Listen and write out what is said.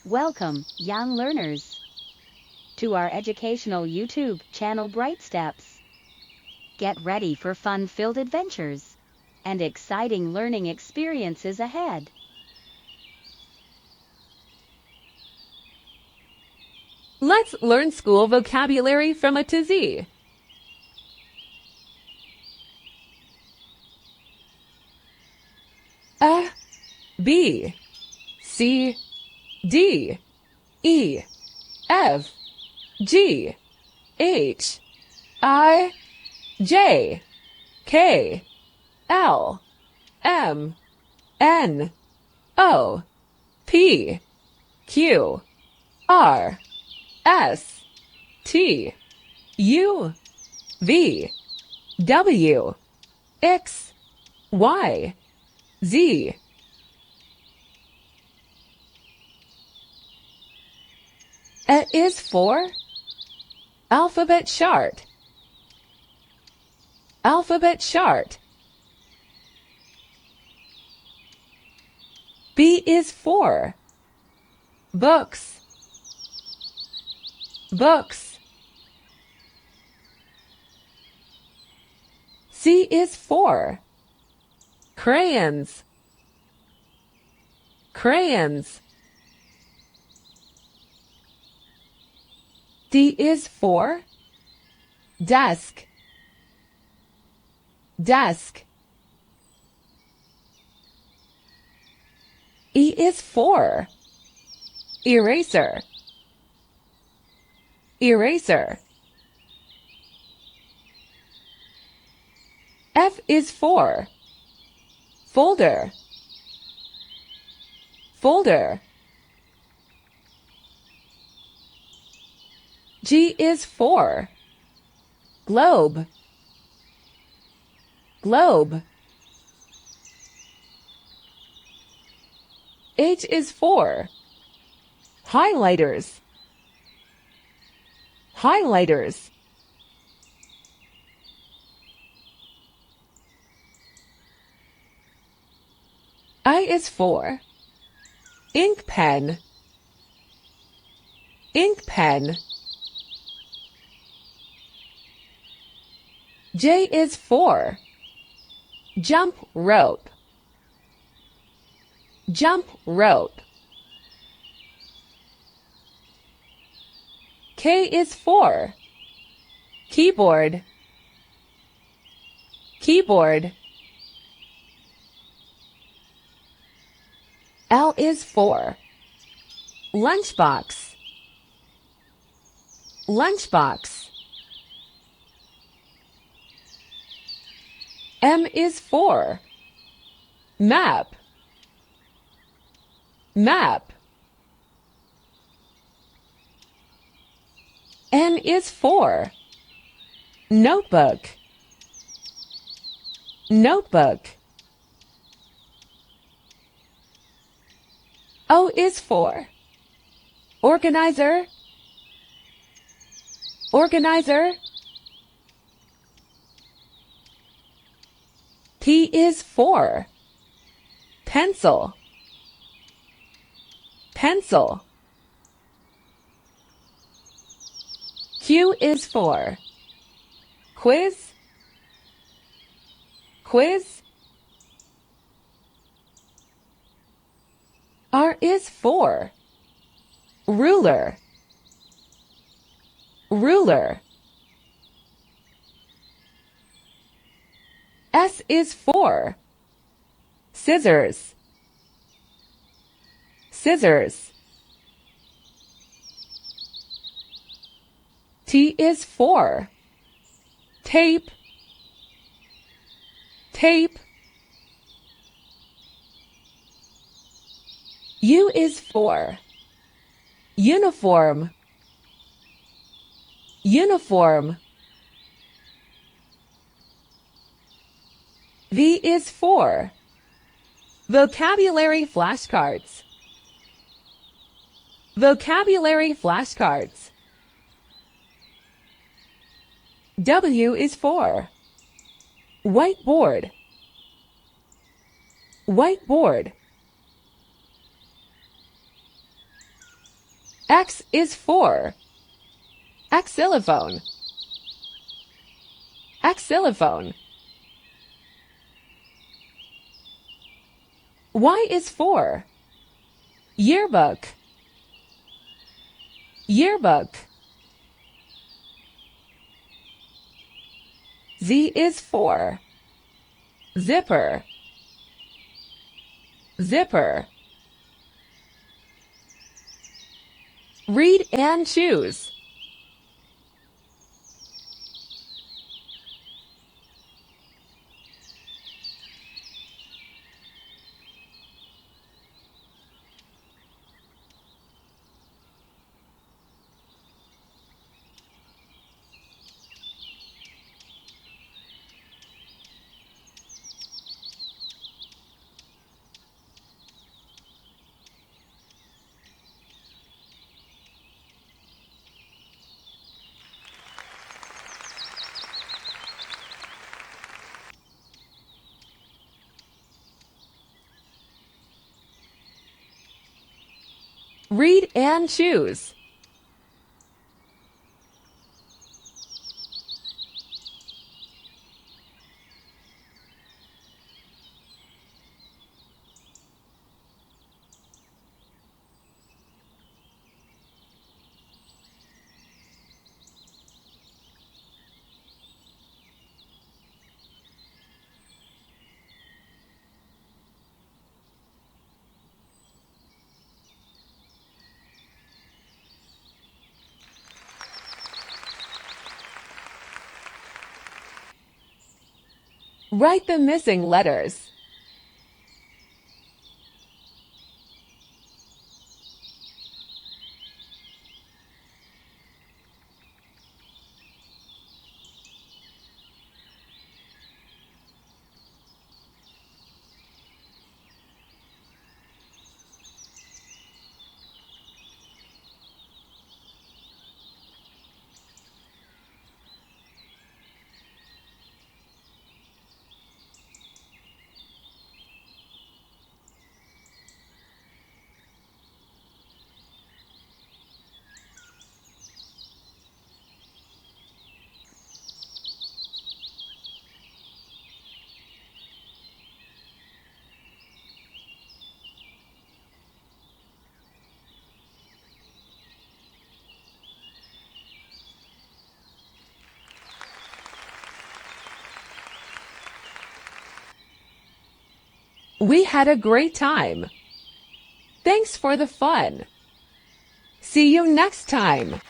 Welcome, young learners, to our educational YouTube channel Bright Steps. Get ready for fun-filled adventures and exciting learning experiences ahead. Let's learn school vocabulary from A to Z. A, B, C, D, E, F, G, H, I, J, K, L, M, N, O, P, Q, R, S, T, U, V, W, X, Y, Z. A is for alphabet chart. Alphabet chart. B is for books. Books. C is for crayons. Crayons. D is for desk. Desk. E is for eraser. Eraser. F is for folder. Folder. G is for globe. Globe. H is for highlighters. Highlighters. I is for ink pen. Ink pen. J is for jump rope. Jump rope. K is for keyboard. Keyboard. L is for lunchbox. Lunchbox. M is for map. Map. N is for notebook. Notebook. O is for organizer. Organizer. P is for pencil. Pencil. Q is for quiz. Quiz. R is for ruler. Ruler. S is for scissors. Scissors. T is for tape. Tape. U is for uniform. Uniform. V is for vocabulary flashcards. Vocabulary flashcards. W is for whiteboard. Whiteboard. X is for xylophone. Xylophone. Y is for yearbook. Yearbook. Z is for zipper. Zipper. Read and choose. Read and choose. Write the missing letters. We had a great time. Thanks for the fun. See you next time.